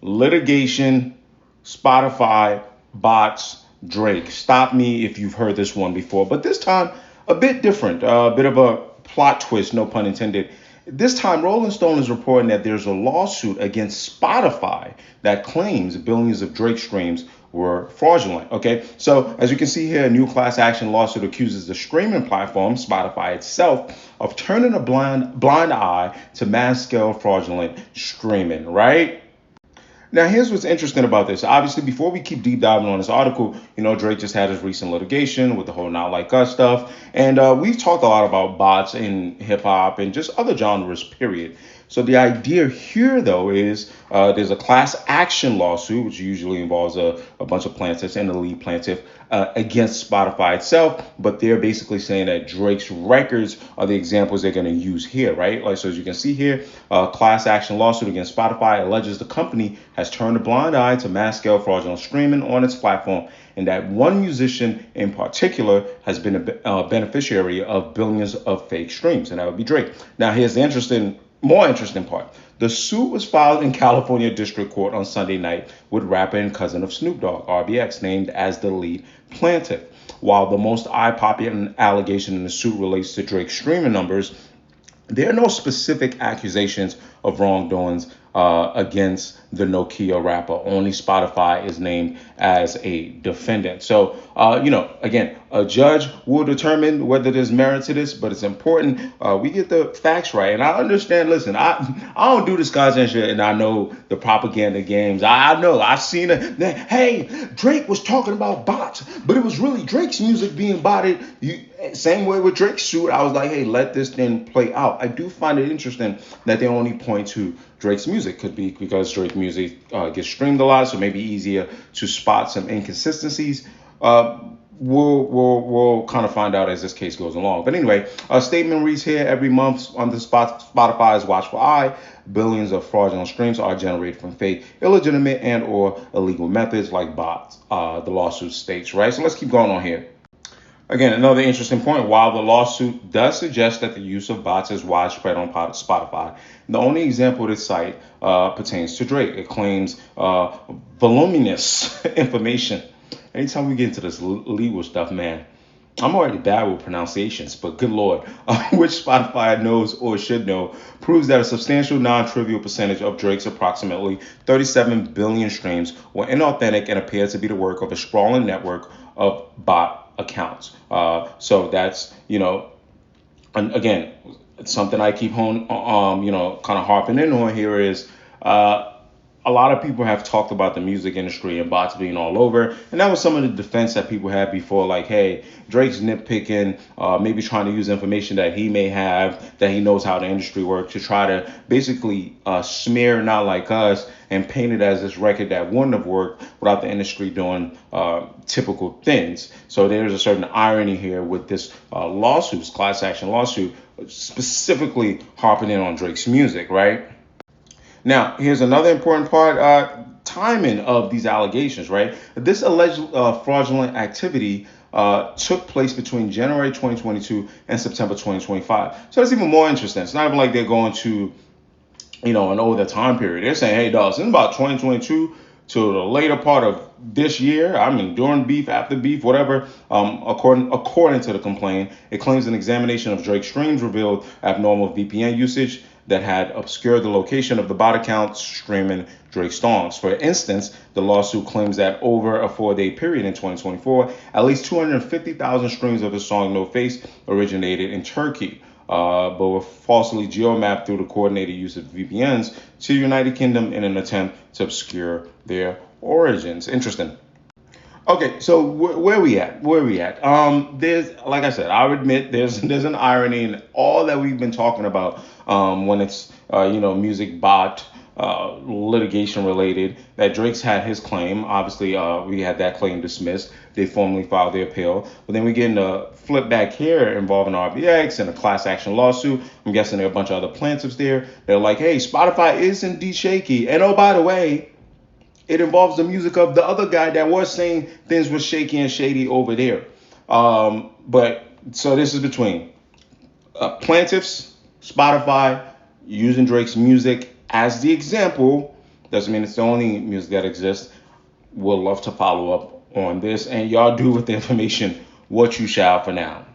litigation, Spotify, bots, Drake. Stop me if you've heard this one before, but this time a bit different, a bit of a plot twist, no pun intended. This time, Rolling Stone is reporting that there's a lawsuit against Spotify that claims billions of Drake streams were fraudulent. Okay, so as you can see here, a new class action lawsuit accuses the streaming platform, Spotify itself, of turning a blind eye to mass scale fraudulent streaming, right? Now, here's what's interesting about this. Obviously, before we keep deep diving on this article, Drake just had his recent litigation with the whole Not Like Us stuff. And we've talked a lot about bots in hip hop and just other genres, period. So the idea here, though, is there's a class action lawsuit, which usually involves a bunch of plaintiffs and the lead plaintiff against Spotify itself. But they're basically saying that Drake's records are the examples they're going to use here, right? Like, so as you can see here, class action lawsuit against Spotify alleges the company has turned a blind eye to mass scale fraudulent streaming on its platform, and that one musician in particular has been a beneficiary of billions of fake streams, and that would be Drake. Now, here's the more interesting part. The suit was filed in California District Court on Sunday night with rapper and cousin of Snoop Dogg, RBX, named as the lead plaintiff. While the most eye-popping allegation in the suit relates to Drake's streaming numbers, there are no specific accusations of wrongdoings against the Nokia rapper. Only Spotify is named as a defendant. So, again, a judge will determine whether there's merit to this, but it's important we get the facts right. And I understand, listen, I don't do this content shit, and I know the propaganda games. I know, I've seen it. Hey, Drake was talking about bots, but it was really Drake's music being botted. Same way with Drake's suit, I was like, hey, let this thing play out. I do find it interesting that they only point to Drake's music. Could be because Drake's music gets streamed a lot, so maybe easier to spot some inconsistencies. We'll kind of find out as this case goes along. But anyway, a statement reads here: every month on the Spotify's watchful eye, billions of fraudulent streams are generated from fake, illegitimate, and/or illegal methods like bots. The lawsuit states, right? So let's keep going on here. Again, another interesting point. While the lawsuit does suggest that the use of bots is widespread on Spotify, the only example it cites pertains to Drake. It claims voluminous information. Anytime we get into this legal stuff, man, I'm already bad with pronunciations, but good Lord, which Spotify knows or should know, proves that a substantial non-trivial percentage of Drake's approximately 37 billion streams were inauthentic and appear to be the work of a sprawling network of bot accounts. So that's, and again, something I keep kind of harping in on here is a lot of people have talked about the music industry and bots being all over. And that was some of the defense that people had before, like, hey, Drake's nitpicking, maybe trying to use information that he may have, that he knows how the industry works, to try to basically smear Not Like Us and paint it as this record that wouldn't have worked without the industry doing typical things. So there's a certain irony here with this class action lawsuit, specifically harping in on Drake's music, right? Now, here's another important part, timing of these allegations, right? This alleged fraudulent activity took place between January 2022 and September 2025. So that's even more interesting. It's not even like they're going to, an older time period. They're saying, hey, dog, since about 2022 to the later part of this year, I mean, during beef, after beef, whatever, according to the complaint, it claims an examination of Drake's streams revealed abnormal VPN usage that had obscured the location of the bot accounts streaming Drake songs. For instance, the lawsuit claims that over a 4-day period in 2024, at least 250,000 streams of the song No Face originated in Turkey, but were falsely geomapped through the coordinated use of VPNs to the United Kingdom in an attempt to obscure their origins. Interesting. Okay, so where we at? There's, like I said, I would admit there's an irony in all that we've been talking about when it's music bot litigation related. That Drake's had his claim. Obviously, we had that claim dismissed. They formally filed their appeal, but then we get into flip back here involving RBX and a class action lawsuit. I'm guessing there are a bunch of other plaintiffs there. They're like, hey, Spotify is indeed shaky, and oh, by the way, it involves the music of the other guy that was saying things were shaky and shady over there. But so this is between plaintiffs, Spotify, using Drake's music as the example, Doesn't mean it's the only music that exists. We'll love to follow up on this, and y'all do with the information what you shall for now.